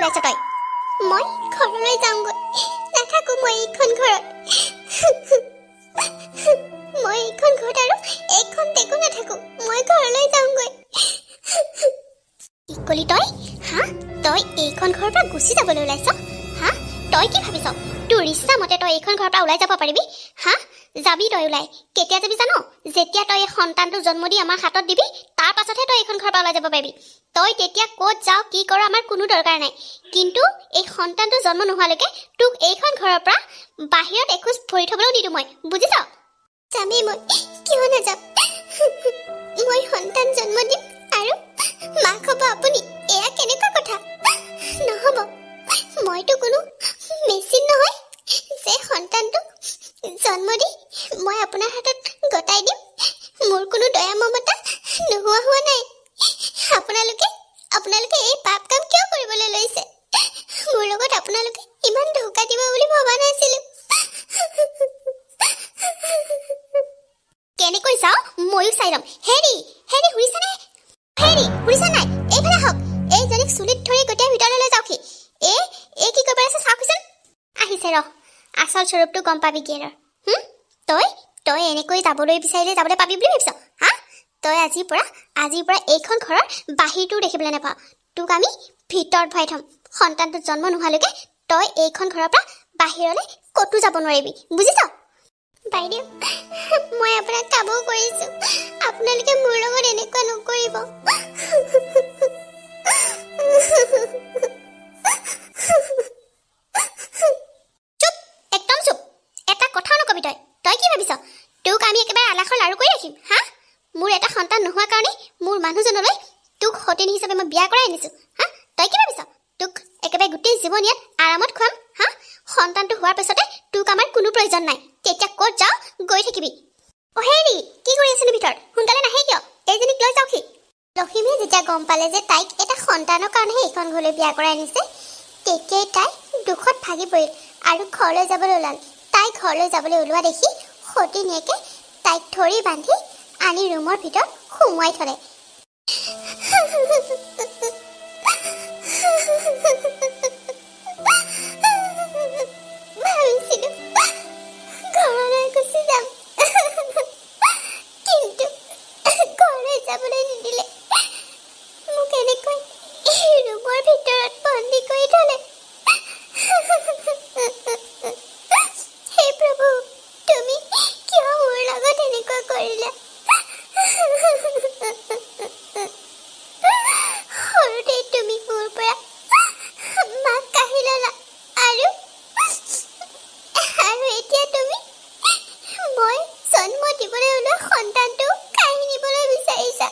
ওলাইছ তই মই ঘৰলৈ যাওঁগৈ নাথাকো মই এইখন ঘৰত মই এইখন ঘৰত আৰু এইখন টেকো নাথাকো মই ঘৰলৈ যাওঁগৈ কি কলি তই হা তই এইখন ঘৰৰ পৰা গুচি যাবলৈ ওলাইছ হা তই কি ভাবিছ তোৰ ইচ্ছা মতে তই এইখন ঘৰৰ পৰা ওলাই যাব পাৰিবি হা যাবি তই ওলাই কেতিয়া যাবি জানো যেতিয়া তই এই সন্তানটো জন্ম দি আমাৰ হাতত দিবি তাৰ পাছতহে তই এইখন ঘৰৰ পৰা ওলাই যাব পাৰিবি তই তেতিয়া ক'ত যাও কি কৰ আমাৰ কোনো দৰকাৰ নাই কিন্তু এই সন্তানটো জন্ম নোহোৱালৈকে তোক এইখন ঘৰৰ পৰা বাহিৰত একোজ ভৰি থবলৈও নিদো মই বুজিছ যামেই মই কিয় নাযাম মই সন্তান জন্ম দিম আৰু মাক হ'ব আপুনি এয়া কেনেকুৱা কথা নহ'ব মইতো কোনো মেচিন নহয় যে সন্তানটো জন্ম দি মই আপোনাৰ হাতত গতাই দিম মোৰ কোনো দয়া মমতা নোহোৱা হোৱা নাই আপোনালোকে এই পাপ কাম কিয় কৰিবলৈ লৈছে মোৰ লগত আপোনালোকে ইমান ধোকা দিব বুলি ভবা নাছিলো কেনেকৈ চাও ময়ো চাই ল'ম হেৰি শুনিছানে শুনিছা নাই এইফালে হওক এইজনীক চুলিত ধৰি গোটেই ভিতৰলৈ যাওক সি এই কি কৰিব আছে চাওকচোন আহিছে ৰ আচল স্বৰূপটো গম পাবি কি তই এনেকৈ যাবলৈ বিচাৰিলে যাবলৈ পাবি বুলি ভাবিছ হা তই আজিৰ পৰা এইখন ঘৰৰ বাহিৰটো দেখিবলৈ নাপাওঁ তোক আমি ভিতৰত ভৰাই থ'ম সন্তানটো জন্ম নোহোৱালৈকে তই এইখন ঘৰৰ পৰা বাহিৰলৈ ক'তো যাব নোৱাৰিবি বুজিছ বাইদেউ মই আপোনাক কাবৌ কৰিছোঁ আপোনালোকে মোৰ লগত এনেকুৱা নকৰিব চুপ একদম চুপ এটা কথাও নকবি তই কি ভাবিছ তোক আমি একেবাৰে আলাসৰ লাৰু কৰি ৰাখিম হা মোৰ এটা সন্তান নোহোৱাৰ কাৰণে মোৰ মানুহজনলৈ তোক সতিনী হিচাপে মই বিয়া কৰাই আনিছোঁ হা তই কি ভাবিছ তোক একেবাৰে গোটেই জীৱন ইয়াত আৰামত খুৱাম হা সন্তানটো হোৱাৰ পিছতে তোক আমাৰ কোনো প্ৰয়োজন নাই তেতিয়া ক'ত যাওঁ গৈ থাকিবি হেৰি কি কৰি আছিলি ভিতৰত সোনকালে নাহে কিয় এইজনীক লৈ যাওকহি লখিমীয়ে যেতিয়া গম পালে যে তাইক এটা সন্তানৰ কাৰণেহে এইখন ঘৰলৈ বিয়া কৰাই আনিছে তেতিয়াই তাই দুখত ভাগি পৰিল আৰু ঘৰলৈ যাবলৈ ওলাল তাই ঘৰলৈ যাবলৈ ওলোৱা দেখি সতিনীয়েকে তাইক ধৰি বান্ধি আনি ৰুমৰ ভিতৰত সুমুৱাই থলে ভাবিছিলো ঘৰলৈ গুচি যাম কিন্তু ঘৰলৈ যাবলৈ নিদিলে মোক এনেকৈ ৰুমৰ ভিতৰত বন্দী কৰি থলে হে প্ৰভু তুমি কিয় মোৰ লগত এনেকুৱা কৰিলা সৰুতে তুমি মোৰ পৰা মাক কাঢ়ি ল'লা আৰু এতিয়া তুমি মই জন্ম দিবলৈ ওলোৱা সন্তানটো কাঢ়ি নিবলৈ বিচাৰিছা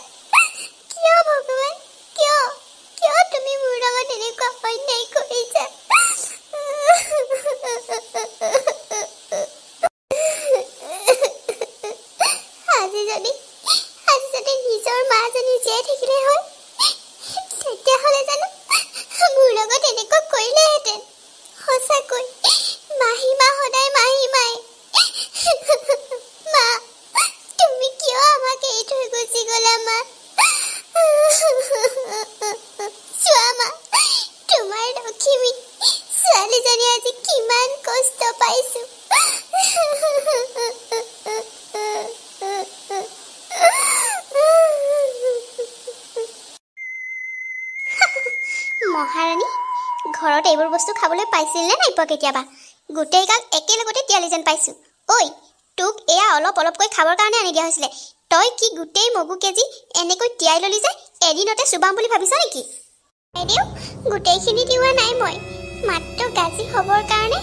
কিয় ভগৱান কিয় তুমি মোৰ লগত এনেকুৱা অন্যায় কৰিছা আজি যদি নিজৰ মাজনী জীয়াই থাকিলে হয় তেতিয়াহ'লে জানো মোৰ লগত এনেকুৱা কৰিলেহেঁতেন সঁচাকৈ মাহীমা সদায় মাহীমাই মা তুমি কিয় আমাক এৰি থৈ গুচি গ'লা মা চোৱা মা তোমাৰ লখিমী ছোৱালীজনী আজি কিমান কষ্ট পাইছো মহাৰাণী ঘৰত এইবোৰ বস্তু খাবলৈ পাইছিল নে নাই পোৱা কেতিয়াবা গোটেই গাল একেলগতে তিয়ালি যেন পাইছোঁ ঐ তোক এয়া অলপকৈ খাবৰ কাৰণে আনি দিয়া হৈছিলে তই কি গোটেই মগু কেজি এনেকৈ তিয়াই ল'লি যে এদিনতে চুবাম বুলি ভাবিছ নেকি বাইদেউ গোটেইখিনি তিওৱা নাই মই মাত্ৰ গাজি হ'বৰ কাৰণে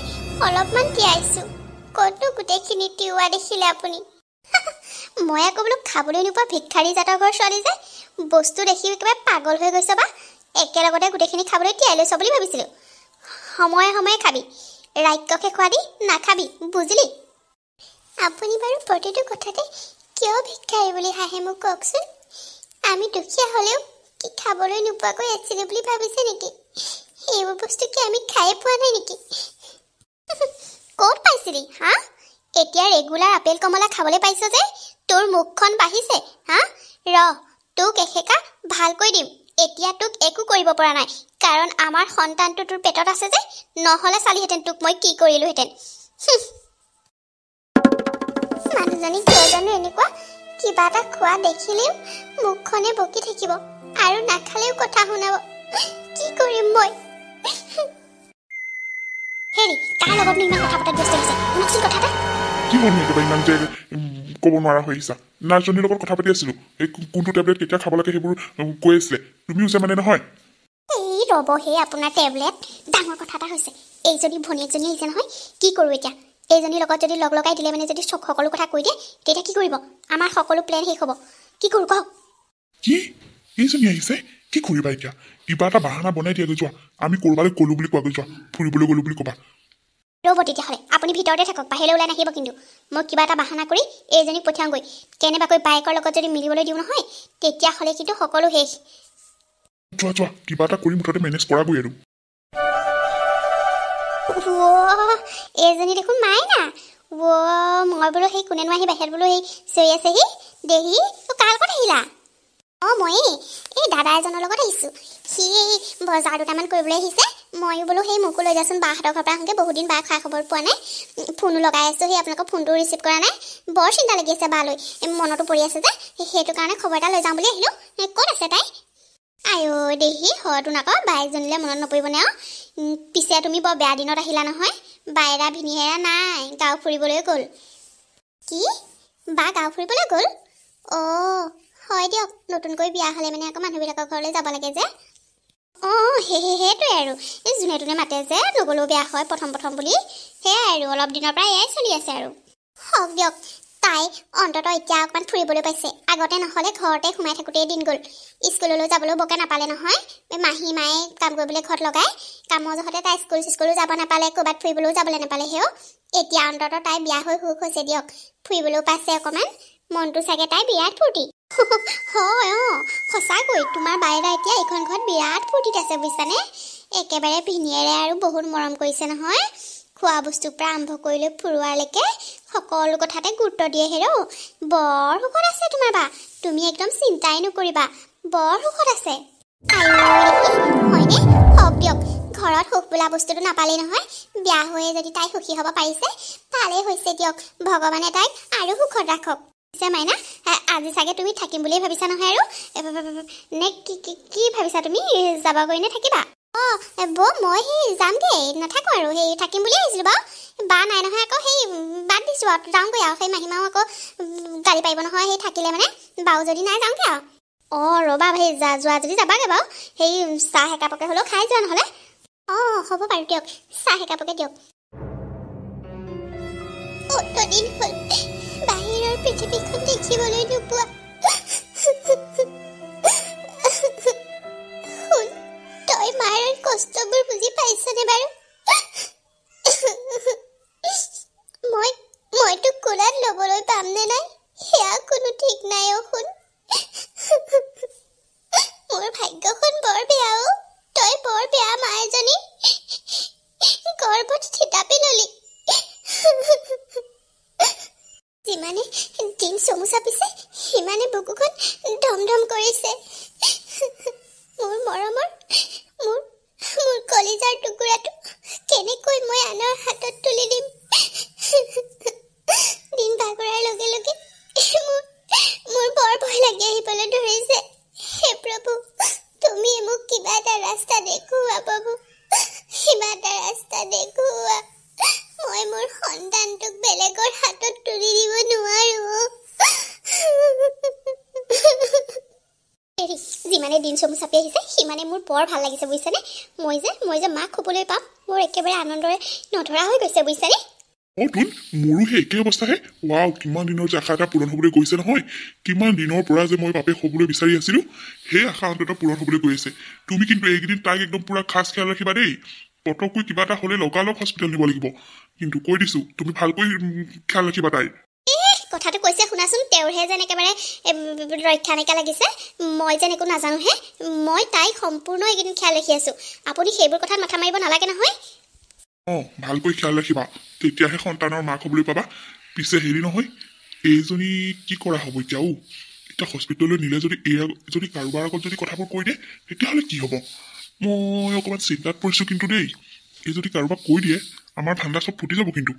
অলপমান তিয়াইছোঁ ক'তনো গোটেইখিনি তিওৱা দেখিলে আপুনি মই আকৌ বোলো খাবলৈ নোপোৱা ভিক্ষাৰী জাতৰ ঘৰ ছোৱালী যে বস্তু দেখি একেবাৰে পাগল হৈ গৈছ বা একেলগতে গোটেইখিনি খাবলৈ তিয়াই লৈছ বুলি ভাবিছিলোঁ সময়ে সময়ে খাবি ৰাক্ষসে খোৱা দি নাখাবি বুজিলি আপুনি বাৰু প্ৰতিটো কথাতে কিয় ভিক্ষাৰী বুলি হাঁহে মোক কওকচোন আমি দুখীয়া হ'লেও কি খাবলৈ নোপোৱাকৈ আছিলোঁ বুলি ভাবিছে নেকি এইবোৰ বস্তু কি আমি খাই পোৱা নাই নেকি ক'ত পাইছিলি হা এতিয়া ৰেগুলাৰ আপেল কমলা খাবলৈ পাইছ যে তোৰ মুখখন বাঢ়িছে হা ৰ তোক এসেকা ভালকৈ দিম এতিয়া তোক একো কৰিব পৰা নাই কাৰণ আমাৰ সন্তানটো তোৰ পেটত আছে যে নহ'লে চালিহেঁতেন তোক মই কি কৰিলোহেঁতেন মানুহজনী কিয় জানো এনেকুৱা কিবা এটা খোৱা দেখিলেও মুখখনে বকি থাকিব আৰু নাখালেও কথা শুনাব কি কৰিম মই হেৰি কাৰ লগত ইমান কথা পতাত ব্যস্ত হৈছে শুনকচোন কথা এটা কি হ'ল একেবাৰে ইমান যে ক'ব নোৱাৰা হৈ আহিছা নাৰ্ছজনীৰ লগত কথা পাতি আছিলোঁ এই কোনটো টেবলেট কেতিয়া খাব লাগে সেইবোৰ কৈ আছিলে তুমিও যে মানে নহয় এই ৰ'ব হে আপোনাৰ টেবলেট ডাঙৰ কথা এটা হৈছে এই যদি ভনীয়েকজনী আহিছে নহয় কি কৰোঁ এতিয়া এইজনীৰ লগত যদি লগ লগাই দিলে মানে যদি সকলো কথা কৈ দিয়ে তেতিয়া কি কৰিব আমাৰ সকলো প্লেন শেষ হ'ব কি কৰোঁ কওক কি এইজনী আহিছে কি কৰিবা এতিয়া কিবা এটা বাহানা বনাই দিয়াগৈ যোৱা আমি ক'ৰবালৈ গ'লোঁ বুলি কোৱাগৈ যোৱা ফুৰিবলৈ গ'লোঁ বুলি ক'বা ৰ'ব তেতিয়াহ'লে আপুনি ভিতৰতে থাকক বাহিৰলৈ ওলাই নাহিব কিন্তু মই কিবা এটা বাহানা কৰি এইজনীক পঠিয়াওঁগৈ কেনেবাকৈ বাইকৰ লগত যদি মিলিবলৈ দিওঁ নহয় তেতিয়াহ'লে কিন্তু সকলো শেষ যোৱা যোৱা কিবা এটা কৰি মুঠতে মেনেজ কৰাগৈ আৰু এইজনী দেখোন মাই না মই বোলো সেই কোনেনো আহি বাহিৰত বোলো সেই চিঞৰি আছেহি দেহি কাৰ লগত আহিলা মই এই দাদা এজনৰ লগত আহিছোঁ সি বজাৰ দুটামান কৰিবলৈ আহিছে ময়ো বোলো সেই মোকো লৈ যাচোন বাহঁতৰ ঘৰৰ পৰা আহোঁগৈ বহুত দিন বাৰ খা খবৰ পোৱা নাই ফোনো লগাই আছোঁ সেই আপোনালোকৰ ফোনটো ৰিচিভ কৰা নাই বৰ চিন্তা লাগি আছে বালৈ মনতো পৰি আছে যে সেইটো কাৰণে খবৰ এটা লৈ যাওঁ বুলি আহিলোঁ ক'ত আছে তাই আইঅ দেহি হয়তো নাকৌ বাইকজনীলৈ মনত নপৰিবনে আৰু পিছে তুমি বৰ বেয়া দিনত আহিলা নহয় বাইৰা ভিনীহেৰা নাই গাঁও ফুৰিবলৈ গ'ল কি বা গাঁও ফুৰিবলৈ গ'ল অঁ হয় দিয়ক নতুনকৈ বিয়া হ'লে মানে আকৌ মানুহবিলাকৰ ঘৰলৈ যাব লাগে যে অঁ সেইটোৱে আৰু এই যোনে তোনে মাতে যে নগ'লেও বেয়া হয় প্ৰথম বুলি সেয়াই আৰু অলপ দিনৰ পৰা এয়াই চলি আছে আৰু হওক দিয়ক তাই অন্ততঃ এতিয়া অকণমান ফুৰিবলৈ পাইছে আগতে নহ'লে ঘৰতে সোমাই থাকোঁতেই দিন গ'ল স্কুললৈ যাবলৈও বকে নাপালে নহয় মাহী মায়ে কাম কৰিবলৈ ঘৰত লগাই কামৰ জহতে তাই স্কুলো যাব নাপালে ক'ৰবাত ফুৰিবলৈও যাবলৈ নাপালে সেও এতিয়া অন্ততঃ তাই বিয়া হৈ সুখ হৈছে দিয়ক ফুৰিবলৈও পাইছে অকণমান মনটো চাগে তাই বিৰাট ফূৰ্তি হয় অঁ সঁচাকৈ তোমাৰ বাইৰা এতিয়া এইখন ঘৰত বিৰাট ফূৰ্তিত আছে বুজিছানে একেবাৰে ভিনীয়েৰে আৰু বহুত মৰম কৰিছে নহয় খোৱা বস্তুৰ পৰা আৰম্ভ কৰিলৈ ফুৰোৱালৈকে সকলো কথাতে গুৰুত্ব দিয়ে হেৰৌ বৰ সুখত আছে তোমাৰ বা তুমি একদম চিন্তাই নকৰিবা বৰ সুখত আছে হয়নে হওক দিয়ক ঘৰত সুখ বোলা বস্তুটো নাপালেই নহয় বিয়া হৈয়ে যদি তাই সুখী হ'ব পাৰিছে ভালেই হৈছে দিয়ক ভগৱানে তাইক আৰু সুখত ৰাখক মাইনা আজি চাগে তুমি থাকিম বুলিয়ে ভাবিছা নহয় আৰু নে কি ভাবিছা তুমি যাবাগৈ নে থাকিবা অঁ বৌ মই সেই যামগৈ নাথাকোঁ আৰু সেই থাকিম বুলিয়ে আহিছিলোঁ বাৰু বা নাই নহয় আকৌ সেই বাদ দিছোঁ আৰু যাওঁগৈ আৰু সেই মাহীমাও আকৌ গাড়ী পাৰিব নহয় সেই থাকিলে মানে বাও যদি নাই যাওঁগৈ আৰু অঁ ৰ'বা সেই যোৱা যদি যাবাগৈ বাৰু সেই চাহ একাপকে হ'লেও খাই যোৱা নহ'লে অঁ হ'ব বাৰু দিয়ক চাহ একাপকে দিয়ক দিন হ'ল বাহিৰৰ পৃথিৱীখন দেখিবলৈ নোপোৱা শুন তই মাৰ কষ্টবোৰ বুজি পাইছনে বাৰু মই তোক কোলাত ল'বলৈ পামনে নাই সেয়া কোনো ঠিক নাই অ' শুন মোৰ ভাগ্যখন বৰ বেয়া অ' তই বৰ বেয়া মা এজনী গৰ্ভত থিতাপি ল'লি যিমানে দিন চমু চাপিছে সিমানে বুকুখন ধম কৰিছে মোৰ মৰমৰ মোৰ কলিজাৰ টুকুৰাটো কেনেকৈ মই আনৰ হাতত তুলি দিম দিন ভাগৰাৰ লগে লগে মোৰ বৰ ভয় লাগি আহিবলৈ ধৰিছে হে প্ৰভু তুমি মোক কিবা এটা ৰাস্তা দেখুওৱা প্ৰভু কিবা এটা ৰাস্তা দেখুওৱা মই মোৰ সন্তানটোক বেলেগৰ হাতত তুলি দিব নোৱাৰো যিমানে দিন চমু চাপি আহিছে সিমানে মোৰ বৰ ভাল লাগিছে বুজিছানে মই যে মাক খুবলৈ পাম মোৰ একেবাৰে আনন্দৰে নধৰা হৈ গৈছে বুজিছানে অঁ তোন মোৰো সেই একেই অৱস্থাহে ৱাও কিমান দিনৰ যে আশা এটা পূৰণ হ'বলৈ গৈছে নহয় কিমান দিনৰ পৰা যে মই বাপেক হ'বলৈ বিচাৰি আছিলোঁ সেই আশা অন্ততঃ পূৰণ হ'বলৈ গৈ আছে তুমি কিন্তু এইকেইদিন তাইক একদম পুৰা খাচ খেয়াল ৰাখিবা দেই পটককৈ কিবা এটা হ'লে লগালগ হস্পিটেল নিব লাগিব কিন্তু কৈ দিছোঁ তুমি ভালকৈ খেয়াল ৰাখিবা তাইৰ কথাটো কৈছে শুনাচোন তেওঁৰহে যেন একেবাৰে ৰক্ষা নাইকিয়া লাগিছে মই যেন একো নাজানোহে মই তাইক সম্পূৰ্ণ এইকেইদিন খেয়াল ৰাখি আছোঁ আপুনি সেইবোৰ কথাত মাথা মাৰিব নালাগে নহয় অঁ ভালকৈ খেয়াল ৰাখিবা তেতিয়াহে সন্তানৰ মাক হ'বলৈ পাবা পিছে হেৰি নহয় এইজনী কি কৰা হ'ব এতিয়া হস্পিটেললৈ নিলে যদি এয়া যদি কাৰোবাৰ আগত যদি কথাবোৰ কৈ দিয়ে তেতিয়াহ'লে কি হ'ব মই অকণমান চিন্তাত পৰিছোঁ কিন্তু দেই এই যদি কাৰোবাক কৈ দিয়ে আমাৰ ধান্দা চব ফুটি যাব কিন্তু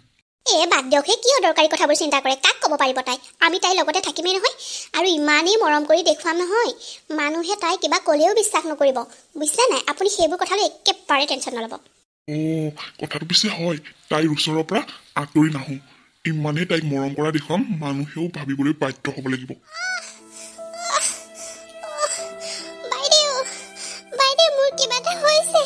বাদ দিয়ক হে কিয় দৰকাৰী কথাবোৰ চিন্তা কৰে কাক ক'ব পাৰিব তাই আমি তাইৰ লগতে থাকিমেই নহয় আৰু ইমানেই মৰম কৰি দেখুৱাম নহয় মানুহে তাই কিবা ক'লেও বিশ্বাস নকৰিব বুজিছে নাই আপুনি সেইবোৰ কথালৈ একেবাৰে টেনশ্যন নল'ব কথাটো পিছে হয় তাইৰ ওচৰৰ পৰা আঁতৰি নাহোঁ ইমানেই তাইক মৰম কৰা দেখুৱাম মানুহেও ভাবিবলৈ বাধ্য হ'ব লাগিব বাইদেউ মোৰ কিবা এটা হৈছে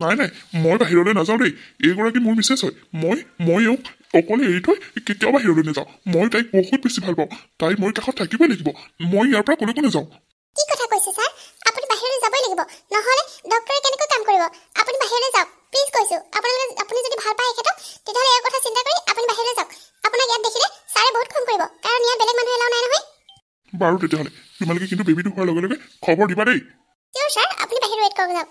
নাই মই বাহিৰলৈ নাযাওঁ দেই এইগৰাকী মোৰ মিছেছ হয় মই এওঁক অকলে এৰি থৈ কেতিয়াও বাহিৰলৈ নাযাওঁ মই তাইক বহুত বেছি ভাল পাওঁ তাই মোৰ কাষত থাকিবই লাগিব মই ইয়াৰ পৰা ক'লৈকো নাযাওঁ কি কথা কৈছে ছাৰ আপুনি বাহিৰলৈ যাবই লাগিব নহ'লে ডক্টৰে কেনেকৈ কাম কৰিব আপুনি বাহিৰলৈ যাওক প্লিজ কৈছোঁ আপুনি যদি ভাল পায় এখেতক তেতিয়াহ'লে ইয়াৰ কথা চিন্তা কৰি আপুনি বাহিৰলৈ যাওক আপোনাক ইয়াত দেখিলে ছাৰে বহুত খং কৰিব কাৰণ ইয়াত বেলেগ মানুহ এলাও নাই নহয় বাৰু তেতিয়াহ'লে তোমালোকে কিন্তু বেবীটো হোৱাৰ লগে লগে খবৰ দিবা দেই কিয় ছাৰ আপুনি বাহিৰত ৱেইট কৰিব যাওক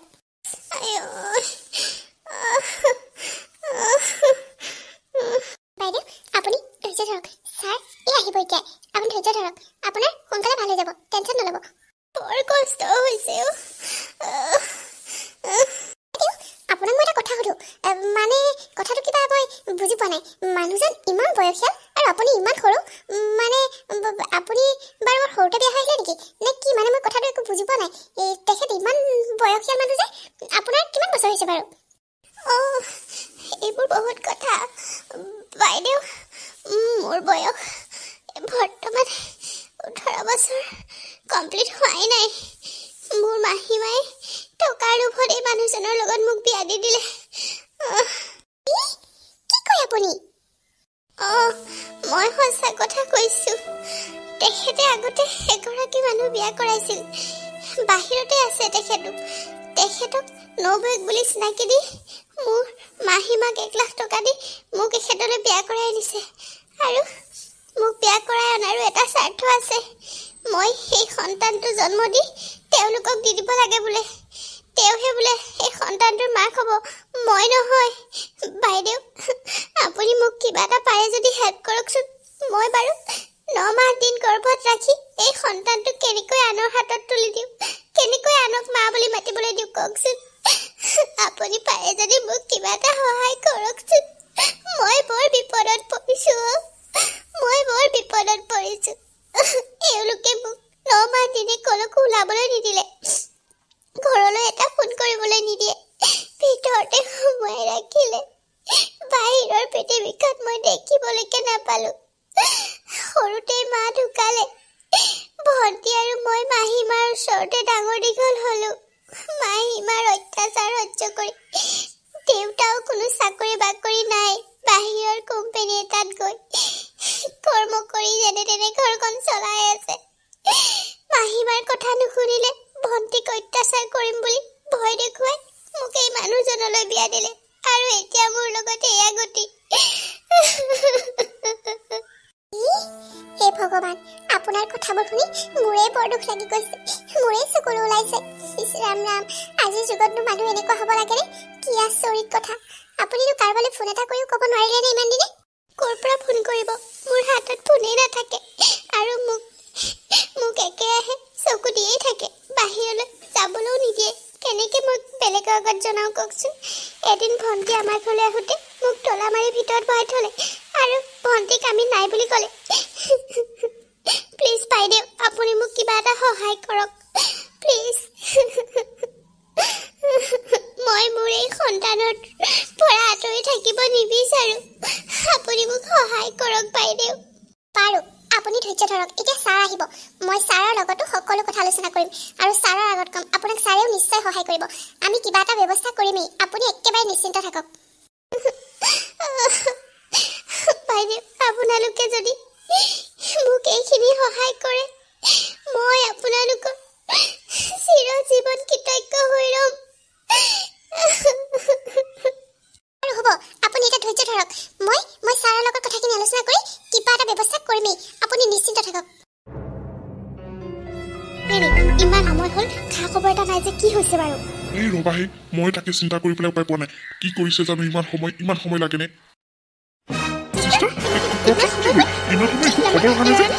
বাইদেউ আপুনি ধৈৰ্য ধৰক ছাৰ আহিব এতিয়া আপুনি ধৈৰ্য ধৰক আপোনাৰ সোনকালে ভাল হৈ যাব টেনশ্যন নল'ব বৰ কষ্ট হৈছে আপোনাক মই এটা কথা সুধোঁ মানে কথাটো কিবা মই বুজি পোৱা নাই মানুহজন ইমান বয়সীয়াল আৰু আপুনি ইমান সৰু মানে আপুনি বাৰু বৰ সৰুতে বিয়া হৈ আহিলে নেকি নে কি মানে মই কথাটো একো বুজি পোৱা নাই তেখেত ইমান বয়সীয়াল মানুহ যে আপোনাৰ কিমান বছৰ হৈছে বাৰু এইবোৰ বহুত কথা বাইদেউ মোৰ বয়স বৰ্তমান 18 বছৰ কমপ্লিট হোৱাই নাই মোৰ মাহীমাই টকাৰ লোভত এই মানুহজনৰ লগত মোক বিয়া দি দিলে কি কয় আপুনি মই সঁচা কথা কৈছোঁ তেখেতে আগতে এগৰাকী মানুহ বিয়া কৰাইছিল বাহিৰতে আছে তেখেতক নবৌৱেক বুলি চিনাকি দি মোৰ মাহীমাক 1 লাখ টকা দি মোক এখেতলৈ বিয়া কৰাই আনিছে আৰু মোক বিয়া কৰাই অনাৰো এটা স্বাৰ্থ আছে মই সেই সন্তানটো জন্ম দি তেওঁলোকক দি দিব লাগে বোলে তেওঁহে বোলে এই সন্তানটোৰ মাক হ'ব মই নহয় বাইদেউ আপুনি মোক কিবা এটা পাৰে যদি হেল্প কৰকচোন মই বাৰু 9 মাহ দিন গৰ্ভত ৰাখি এই সন্তানটো কেনেকৈ আনৰ হাতত তুলি দিওঁ কেনেকৈ আনক মা বুলি মাতিবলৈ দিওঁ কওকচোন আপুনি পাৰে যদি মোক কিবা এটা সহায় কৰকচোন মই বৰ বিপদত পৰিছোঁ এওঁলোকে মোক 9 মাহ দিনে কলৈকো ওলাবলৈ নিদিলে ঘৰলৈ এটা ফোন কৰিবলৈ নিদিয়ে ভিতৰতে সোমাই ৰাখিলে বাহিৰৰ পৃথিৱীখন মই দেখিবলৈকে নাপালোঁ সৰুতেই মা ঢুকালে ভণ্টি আৰু মই মাহীমাৰ ওচৰতে ডাঙৰ দীঘল হ'লোঁ মাহীমাৰ অত্যাচাৰ সহ্য কৰি দেউতাও কোনো চাকৰি বাকৰি নাই বাহিৰৰ কোম্পানী এটাত গৈ কৰ্ম কৰি যেনে তেনে ঘৰখন চলাই আছে মাহীমাৰ কথা নুশুনিলে ভণ্টিক অত্যাচাৰ কৰিম বুলি ভয় দেখুৱাই মোক এই মানুহজনলৈ বিয়া দিলে আৰু এতিয়া মোৰ লগতে এয়া গতি হে ভগৱান আপোনাৰ কথাবোৰ শুনি মোৰে বৰ দুখ লাগি গৈছে মোৰে চকুলো ওলাইছে ৰাম ৰাম আজিৰ যুগতনো মানুহ এনেকুৱা হ'ব লাগেনে কি আচৰিত কথা আপুনিনো কাৰোবালৈ ফোন এটা কৰিও ক'ব নোৱাৰিলে নে ইমান দিনে ক'ৰ পৰা ফোন কৰিব মোৰ হাতত ফোনেই নাথাকে আৰু মোক একেৰাহে চকু দিয়েই থাকে বাহিৰলৈ যাবলৈও নিদিয়ে কেনেকৈ মোক বেলেগৰ আগত জনাওঁ কওকচোন এদিন ভণ্টি আমাৰ ঘৰলৈ আহোঁতে মোক তলা মাৰি ভিতৰত ভৰাই থ'লে আৰু ভণ্টিক আমি নাই বুলি ক'লে প্লিজ বাইদেউ আপুনি মোক কিবা এটা সহায় কৰক প্লিজ মই মোৰ এই সন্তানৰ পৰা আঁতৰি থাকিব নিবিচাৰোঁ আপুনি মোক সহায় কৰক বাইদেউ ধৈৰ্য ধৰক এতিয়া ছাৰ আহিব মই ছাৰৰ লগতো সকলো কথা আলোচনা কৰিম আৰু ছাৰৰ আগত কম আপোনাক ছাৰেও নিশ্চয় সহায় কৰিব আমি কিবা এটা ব্যৱস্থা কৰিমেই আপুনি একেবাৰে নিশ্চিন্ত থাকক বাইদেউ আপোনালোকে যদি মোক এইখিনি সহায় কৰে মই আপোনালোকৰ চিৰজীৱন কৃতজ্ঞ হৈ ৰ'ম আৰু হ'ব আপুনি এটা ধৈৰ্য ধৰক মই ছাৰৰ লগত কথাখিনি আলোচনা কৰি কিবা এটা ব্যৱস্থা কৰিমেই আপুনি নিশ্চিন্ত থাকক ইমান সময় হ'ল খা খবৰ এটা নাই যে কি হৈছে বাৰু এই ৰবাহে মই তাকে চিন্তা কৰি পেলাই উপায় পোৱা নাই কি কৰিছে জানো ইমান সময় লাগেনে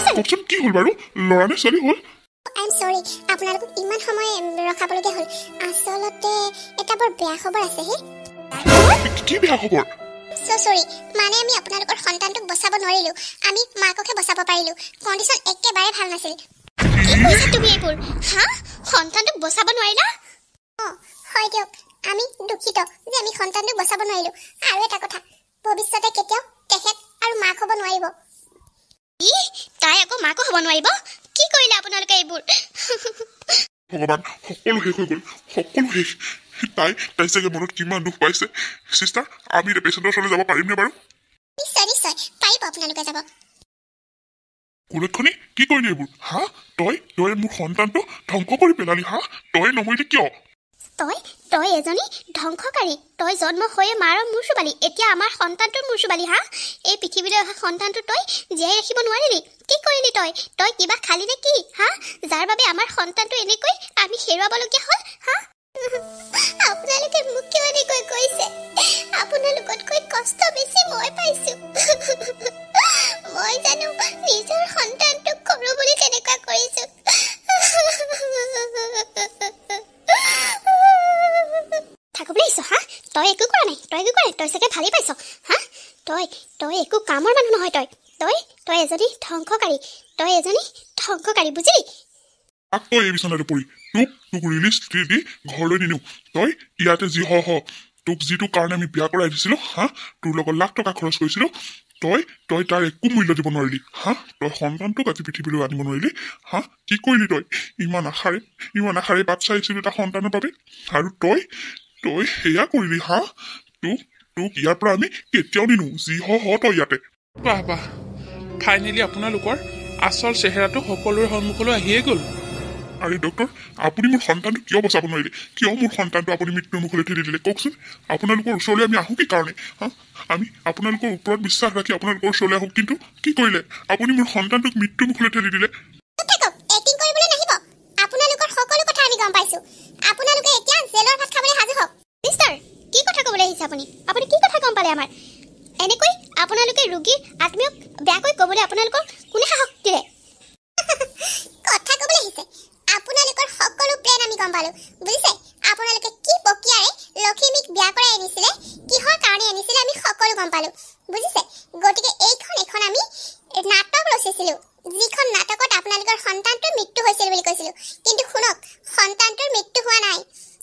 কওকচোন কি হ'ল বাৰু ল'ৰা নে ছোৱালী হ'ল আই এম সৰি আপোনালোকক ইমান সময় ৰখাবলগীয়া হ'ল আচলতে এটা বৰ বেয়া খবৰ আছে হে কি বেয়া খবৰ সৰি মানে আমি আপোনালোকৰ সন্তানটোক বচাব নোৱাৰিলো আমি মাককে বচাব পাৰিলো কণ্ডিশ্যন একেবাৰে ভাল নাছিল কি কৈছা তুমি এইবোৰ হা সন্তানটোক বচাব নোৱাৰিলা হয় দিয়ক আমি দুখিত যে আমি সন্তানটোক বচাব নোৱাৰিলো আৰু এটা কথা ভৱিষ্যতে কেতিয়াও তেখেত আৰু মাক হ'ব নোৱাৰিব তাই আকৌ মাকো হ'ব নোৱাৰিব কি কৰিলে আপোনালোকে এইবোৰ ভগৱান সকলো শেষ হৈ গ'ল সকলো শেষ তাই চাগে মনত কিমান দুখ পাইছে চিষ্টাৰ আমি পেচেণ্টৰ ওচৰলৈ যাব পাৰিমনে বাৰু নিশ্চয় পাৰিব আপোনালোকে যাব কুলক্ষণী কি কৰিলি এইবোৰ হা তই মোৰ সন্তানটো ধ্বংস কৰি পেলালি হা তই নমৰিলি কিয় তই এজনী ধ্বংসকাৰী তই জন্ম হৈয়ে মাৰ মূৰ চুবালি এতিয়া আমাৰ সন্তানটোৰ মূৰ চুবালি হা এই পৃথিৱীলৈ অহা সন্তানটো তই জীয়াই ৰাখিব নোৱাৰিলি কি কৰিলি তই কিবা খালি নে কি হা যাৰ বাবে আমাৰ সন্তানটো এনেকৈ আমি হেৰুৱাবলগীয়া হ'ল হা আপোনালোকে মোক কিয় এনেকৈ কৈছে আপোনালোকতকৈ কষ্ট বেছি মই পাইছো মই জানো নিজৰ সন্তানটোক কৰো বুলি তেনেকুৱা কৰিছো থাকবলৈ আহিছ হা তই একো কৰা নাই তই চাগে ভালেই পাইছ হা তই একো কামৰ মানুহ নহয় তই এজনী ধ্বংসকাৰী বুজিলি আকৌ এই বিচনাতে পৰি তোক ৰিলিজ দি ঘৰলৈ নিনিও তই ইয়াতে যি তোক যিটো কাৰণে আমি বিয়া কৰাই দিছিলো হা তোৰ লগত লাখ টকা খৰচ কৰিছিলো তই তাৰ একো মূল্য দিব নোৱাৰিলি হা তই সন্তানটোক আজি পৃথিৱীলৈ আনিব নোৱাৰিলি হা কি কৰিলি তই ইমান আশাৰে বাট চাইছিলো এটা সন্তানৰ বাবে আৰু তই সেয়া কৰিলি হা তোক ইয়াৰ পৰা আমি কেতিয়াও নিনো যি তই ইয়াতে বাহ ফাইনেলি আপোনালোকৰ আচল চেহেৰাটো সকলোৰে সন্মুখলৈ আহিয়ে গ'ল আৰে ডক্টৰ আপুনি মোৰ সন্তানটো কিয় বচাব নোৱাৰিলে কিয় মোৰ সন্তানটো আপুনি মৃত্যুৰ মুখলৈ ঠেলি দিলে কওকচোন আপোনালোকৰ ওচৰলৈ আমি আহোঁ কি কাৰণে হা আমি আপোনালোকৰ ওপৰত বিশ্বাস ৰাখি আপোনালোকৰ ওচৰলৈ আহোঁ কিন্তু কি কৰিলে আপুনি মোৰ সন্তানটোক মৃত্যুৰ মুখলৈ ঠেলি দিলে এক্টিং কৰিবলৈ নাহিব আপোনালোকৰ সকলো কথা আমি গম পাইছো আপোনালোকে এতিয়া জেলৰ ভাত খাবলৈ সাজু হওক মিষ্টাৰ কি কথা ক'বলৈ আহিছে আপুনি কি কথা গম পালে আমাৰ এনেকৈ আপোনালোকে ৰোগীৰ আত্মীয়ক বেয়াকৈ ক'বলৈ আপোনালোকৰ কোনে সাহস দিলে কথা ক'বলৈ আহিছে আপোনালোকৰ সকলো প্লেন আমি গম পালো বুজিছে আপোনালোকে কি প্ৰক্ৰিয়াৰে লখিমীক বিয়া কৰাই আনিছিলে কিহৰ কাৰণে আনিছিলে আমি সকলো গম পালো বুজিছে গতিকে এখন আমি নাটক ৰচিছিলো যিখন নাটকত আপোনালোকৰ সন্তানটোৰ মৃত্যু হৈছিল বুলি কৈছিলো কিন্তু শুনক সন্তানটোৰ মৃত্যু হোৱা নাই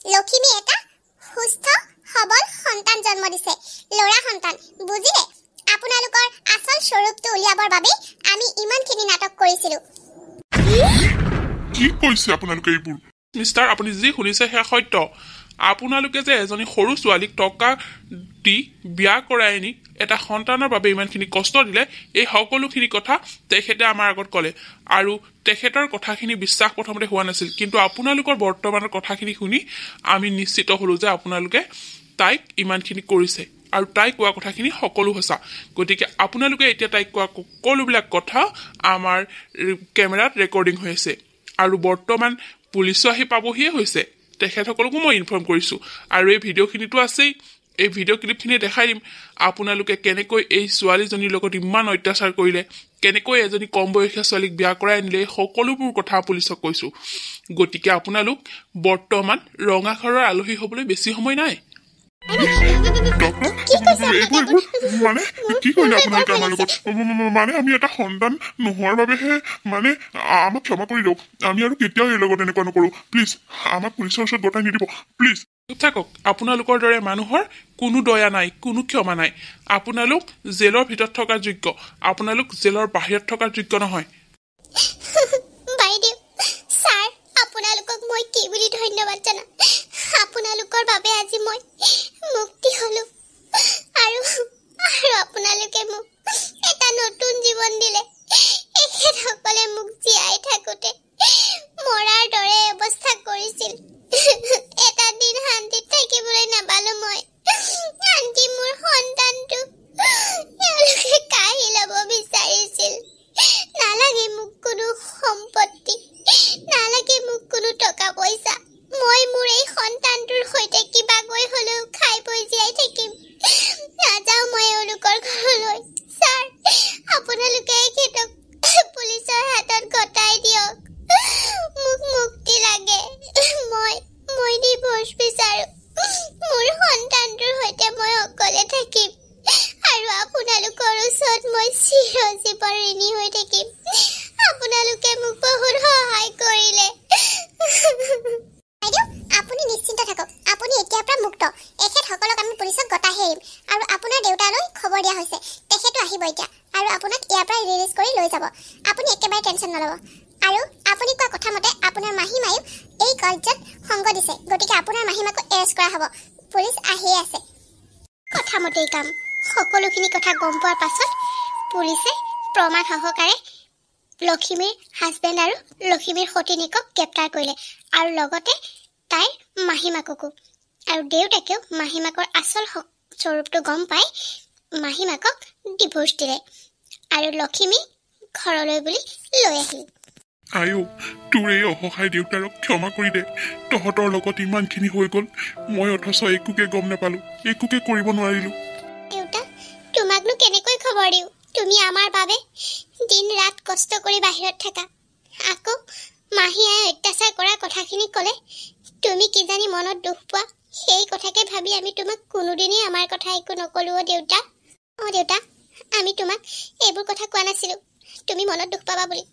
লখিমী এটা সুস্থ সবল সন্তান জন্ম দিছে ল'ৰা সন্তান বুজিলে আপোনালোকৰ আচল স্বৰূপটো উলিয়াবৰ বাবে আমি ইমানখিনি নাটক কৰিছিলো কি কৈছে আপোনালোকে এইবোৰ মিষ্টাৰ আপুনি যি শুনিছে সেয়া সত্য আপোনালোকে যে এজনী সৰু ছোৱালীক টকা দি বিয়া কৰাই আনি এটা সন্তানৰ বাবে ইমানখিনি কষ্ট দিলে এই সকলোখিনি কথা তেখেতে আমাৰ আগত ক'লে আৰু তেখেতৰ কথাখিনি বিশ্বাস প্ৰথমতে হোৱা নাছিল কিন্তু আপোনালোকৰ বৰ্তমানৰ কথাখিনি শুনি আমি নিশ্চিত হ'লোঁ যে আপোনালোকে তাইক ইমানখিনি কৰিছে আৰু তাই কোৱা কথাখিনি সকলো সঁচা গতিকে আপোনালোকে এতিয়া তাইক কোৱা সকলোবিলাক কথা আমাৰ কেমেৰাত ৰেকৰ্ডিং হৈ আছে আৰু বৰ্তমান পুলিচো আহি পাবহিয়ে হৈছে তেখেতসকলকো মই ইনফৰ্ম কৰিছোঁ আৰু এই ভিডিঅ'খিনিতো আছেই এই ভিডিঅ' ক্লিপখিনি দেখাই দিম আপোনালোকে কেনেকৈ এই ছোৱালীজনীৰ লগত ইমান অত্যাচাৰ কৰিলে কেনেকৈ এজনী কম বয়সীয়া ছোৱালীক বিয়া কৰাই আনিলে সকলোবোৰ কথা পুলিচক কৈছোঁ গতিকে আপোনালোক বৰ্তমান ৰঙাঘৰৰ আলহী হ'বলৈ বেছি সময় নাই আমি এটা সন্তান নোহোৱাৰ বাবেহে আমাক ক্ষমা কৰি দিয়ক আমি আৰু কেতিয়াও এই লগত এনেকুৱা নকৰো প্লিজ আমাক পুলিচৰ ওচৰত গতাই নিদিব প্লিজ থাকক আপোনালোকৰ দৰে মানুহৰ কোনো দয়া নাই কোনো ক্ষমা নাই আপোনালোক জেলৰ ভিতৰত থকাৰ যোগ্য আপোনালোক জেলৰ বাহিৰত থকাৰ যোগ্য নহয় বাইদেউ ছাৰ আপোনালোকক মই কি বুলি ধন্যবাদ জনাম আপোনালোকৰ বাবে আজি মই মুক্তি হলো আৰু আপোনালোকে মোক এটা নতুন জীৱন দিলে এখেতসকলে মোক জীয়াই থাকোঁতে মৰাৰ দৰে অৱস্থা কৰিছিল এটা দিন শান্তিত থাকিবলৈ নাপালো মই আনকি মোৰ সন্তানটো তেওঁলোকে কাঢ়ি ল'ব বিচাৰিছিল নালাগে মোক কোনো সম্পত্তি নালাগে মোক কোনো টকা পইচা মই মোৰ এই সন্তানটোৰ সৈতে কিবাকৈ হ'লেও খাই বৈ জীয়াই থাকিম নাযাওঁ মই এওঁলোকৰ ঘৰলৈ ছাৰ আপোনালোকে এখেতক পুলিচৰ হাতত গতাই দিয়ক মোক মুক্তি লাগে মই ডিভোৰ্চ বিচাৰোঁ মোৰ সন্তানটোৰ সৈতে মই অকলে থাকিম আৰু আপোনালোকৰ ওচৰত মই চিৰজীৱন ঋণী হৈ থাকিম আপোনালোকে মোক বহুত সহায় কৰিলে বাইদেউ আপুনি নিশ্চিন্ত থাকক আপুনি এতিয়াৰ পৰা মুক্ত এখেতসকলক আমি পুলিচক গতাহে এৰিম আৰু আপোনাৰ দেউতালৈ খবৰ দিয়া হৈছে তেখেতো আহিব এতিয়া আৰু আপোনাক ইয়াৰ পৰা ৰিলিজ কৰি লৈ যাব আপুনি একেবাৰে টেনশ্যন নল'ব আৰু আপুনি কোৱা কথা মতে আপোনাৰ মাহীমায়ো এই কাৰ্যত সংগ দিছে গতিকে আপোনাৰ মাহীমাকো এৰেষ্ট কৰা হ'ব পুলিচ আহিয়ে আছে কথা মতেই কাম সকলোখিনি কথা গম পোৱাৰ পাছত পুলিচে প্ৰমাণ সহকাৰে লখিমীৰ হাজবেণ্ড আৰু লখিমীৰ সতিনীকক গ্ৰেপ্তাৰ কৰিলে আৰু লগতে তাইৰ মাহীমাককো আৰু দেউতাকেও মাহীমাকৰ আচল স্বৰূপটো গম পাই মাহীমাকক ডিভোৰ্চ দিলে আৰু লখিমী ঘৰলৈ বুলি লৈ আহিল আয়ো তোৰ এই অসহায় দেউতাৰক ক্ষমা কৰি দে তহঁতৰ লগত ইমানখিনি হৈ গ'ল মই অথচ একোকে গম নাপালো একোকে কৰিব নোৱাৰিলো দেউতা তোমাকনো কেনেকৈ খবৰ দিওঁ তুমি আমাৰ বাবে দিন ৰাত কষ্ট কৰি বাহিৰত থাকা আকৌ মাহীয়ে অত্যাচাৰ কৰা কথাখিনি ক'লে তুমি কিজানি মনত দুখ পোৱা সেই কথাকে ভাবি আমি তোমাক কোনোদিনেই আমাৰ কথা একো নকলো দেউতা দেউতা আমি তোমাক এইবোৰ কথা কোৱা নাছিলো তুমি মনত দুখ পাবা বুলি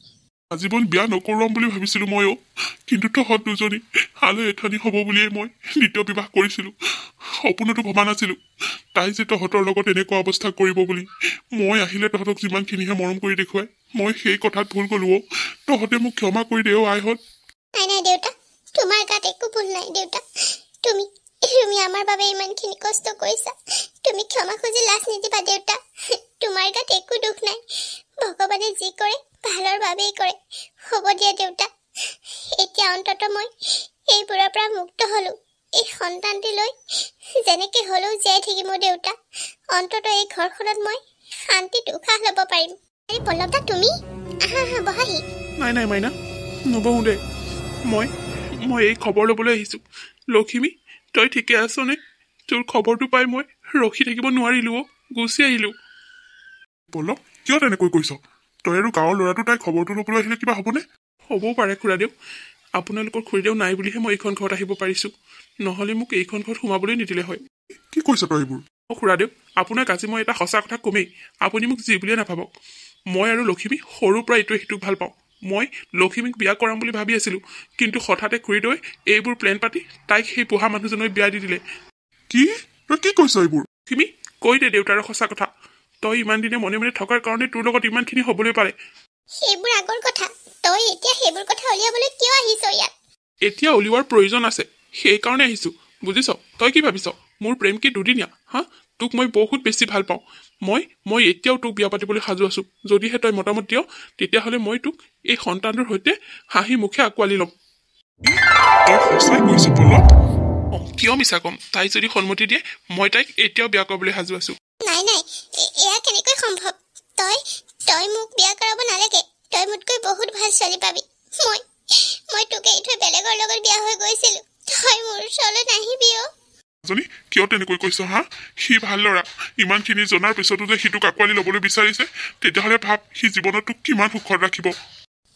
আজীৱন বিয়া নকৰোৱাম বুলি ভাবিছিলো ময়ো কিন্তু তহঁত দুজনী আলৈ এঠানি হ'ব বুলিয়ে মই দ্বিতীয় বিবাহ কৰিছিলো সপোনতো ভবা নাছিলো তাই যে তহঁতৰ লগত এনেকুৱা অৱস্থা কৰিব বুলি মই আহিলে তহঁতক যিমানখিনিহে মৰম কৰি দেখুৱাই মই সেই কথাত ভুল গলো তহঁতে মোক ক্ষমা কৰি দে আইহঁত নাই দেউতা তোমাৰ গাত একো ভুল নাই দেউতা তুমি আমাৰ বাবে ইমানখিনি কষ্ট কৰিছা তুমি ক্ষমা খুজি লাজ নিদিবা দেউতা তোমাৰ গাত একো দুখ নাই ভগৱানে যি কৰে ভালৰ বাবেই কৰে হ'ব দিয়া দেউতা এতিয়া অন্তত মই এইবোৰৰ পৰা মুক্ত হলো এই সন্তানটি লৈ যেনেকৈ হ'লেও জীয়াই থাকিম দেউতা অন্তত এই ঘৰখনত মই শান্তিত উশাহ ল'ব পাৰিম এই পল্লৱদা তুমি আহা বহাহি নাই মাইনা নবহো দে মই এই খবৰ ল'বলৈ আহিছোঁ লখিমী তই ঠিকে আছনে তোৰ খবৰটো পাই মই ৰখি থাকিব নোৱাৰিলো গুচি আহিলোঁ পল্লৱ কিয় তেনেকৈ কৈছ তই আৰু গাঁৱৰ ল'ৰাটো তাই খবৰটো ল'বলৈ আহিলে কিবা হ'বনে হ'বও পাৰে খুৰাদেউ আপোনালোকৰ খুৰীদেউ নাই বুলিহে মই এইখন ঘৰত আহিব পাৰিছোঁ নহ'লে মোক এইখন ঘৰত সোমাবলৈ নিদিলে হয় কি কৈছ তই এইবোৰ খুৰাদেউ আপোনাক আজি মই এটা সঁচা কথা কমেই আপুনি মোক যি বুলিয়ে নাভাবক মই আৰু লখিমী সৰুৰ পৰা ইটোৱে সিটোক ভাল পাওঁ মই লখিমীক বিয়া কৰাম বুলি ভাবি আছিলোঁ কিন্তু হঠাতে খুৰীদেউৱে এইবোৰ প্লেন পাতি তাইক সেই পঢ়া মানুহজনলৈ বিয়া দি দিলে কি তই কি কৈছ এইবোৰ লখিমী কৈ দে দেউতাৰ সঁচা কথা তই ইমান দিনে মনে মনে থকাৰ কাৰণে তোৰ লগত ইমানখিনি হ'বলৈ পাৰে সেইবোৰ আগৰ কথা তই এতিয়া সেইবোৰ কথা উলিয়াবলৈ কিয় আহিছ ইয়াত এতিয়া উলিওৱাৰ প্ৰয়োজন আছে সেইকাৰণে আহিছোঁ বুজিছ তই কি ভাবিছ মোৰ প্ৰেম কি দুদিনীয়া হা তোক মই বহুত বেছি ভাল পাওঁ মই এতিয়াও তোক বিয়া পাতিবলৈ সাজু আছোঁ যদিহে তই মতামত দিয় তেতিয়াহ'লে মই তোক এই সন্তানটোৰ সৈতে হাঁহি মুখে আঁকোৱালি ল'ম তই সঁচাই কৈছ পল্লৱ কিয় মিছা ক'ম তাই যদি সন্মতি দিয়ে মই তাইক এতিয়াও বিয়া কৰিবলৈ সাজু আছোঁ নাই এয়া কেনেকৈ সম্ভৱ তই মোক বিয়া কৰাব নালাগে তই মোতকৈ বহুত ভাল ছোৱালী পাবি মই তোক এৰি থৈ বেলেগৰ লগত বিয়া হৈ গৈছিলোঁ তই মোৰ ওচৰলৈ নাহিবি কিয় তেনেকৈ কৈছ হা সি ভাল ল'ৰা ইমানখিনি জনাৰ পিছতো যে সিটোক আঁকোৱালি ল'বলৈ বিচাৰিছে তেতিয়াহ'লে ভাব সি জীৱনত তোক কিমান সুখত ৰাখিব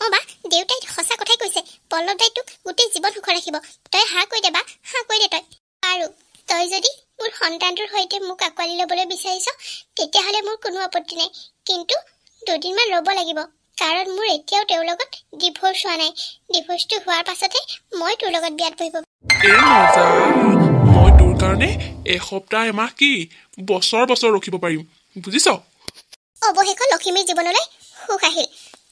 বা দেউতাই সঁচা কথাই কৈছে পল্লৱ দাই তোক গোটেই জীৱন সুখত ৰাখিব তই হা কৈ দে তই আৰু তই যদি মোৰ সন্তানটোৰ সৈতে মোক আঁকোৱালি ল'বলৈ বিচাৰিছ তেতিয়াহ'লে মোৰ কোনো আপত্তি নাই কিন্তু দুদিনমান ৰ'ব লাগিব কাৰণ মোৰ এতিয়াও তেওঁৰ লগত ডিভোৰ্চ হোৱা নাই ডিভোৰ্চটো হোৱাৰ পাছতে মই তোৰ লগত বিয়াত বহিব মই তোৰ কাৰণে এসপ্তাহ এমাহ কি বছৰ ৰখিব পাৰিম বুজিছ অৱশেষত লখিমীৰ জীৱনলৈ সুখ আহিল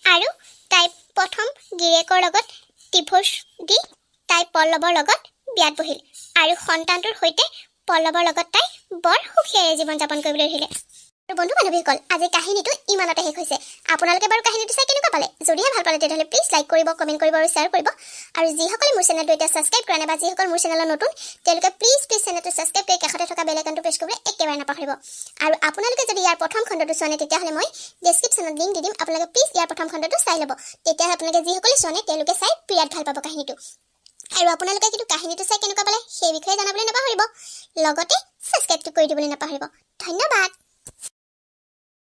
আৰু তাই প্ৰথম গিৰিয়েকৰ লগত ডিভোৰ্চ দি তাই পল্লৱৰ লগত বিয়াত বহিল আৰু সন্তানটোৰ সৈতে পল্লৱৰ লগত তাই বৰ সুখেৰে জীৱন যাপন কৰিবলৈ ধৰিলে। আৰু বন্ধু বান্ধৱীসকল, আজি কাহিনীটো ইমানতে শেষ হৈছে। আপোনালোকে বাৰু কাহিনীটো চাই কেনেকুৱা পালে? যদিহে ভাল পালে তেতিয়াহ'লে প্লিজ লাইক কৰিব, কমেণ্ট কৰিব আৰু শ্বেয়াৰ কৰিব। আৰু যিসকলে মোৰ চেনেলটো এতিয়া ছাবস্ক্ৰাইব কৰা নাই বা যিসকল মোৰ চেনেলত নতুন, তেওঁলোকে প্লিজ চেনেলটো ছাবস্ক্ৰাইব কৰি কাষতে থকা বেল আইকনটো প্ৰেছ কৰিবলৈ একেবাৰে নাপাহৰিব। আৰু আপোনালোকে যদি ইয়াৰ প্ৰথম খণ্ডটো চোৱা নাই তেতিয়াহ'লে মই ডেছক্ৰিপশ্যনত লিংক দি দিম, আপোনালোকে প্লিজ ইয়াৰ প্ৰথম খণ্ডটো চাই ল'ব। তেতিয়াহ'লে আপোনালোকে যিসকলে চোৱা নাই তেওঁলোকে চাই বিৰাট ভাল পাব কাহিনীটো। আৰু আপোনালোকে কিন্তু কাহিনীটো চাই কেনেকুৱা পালে সেই বিষয়ে জনাবলৈ নাপাহৰিব। লগতে ছাবস্ক্ৰাইবটো কৰি দিবলৈ নাপাহৰিব। ধন্যবাদ।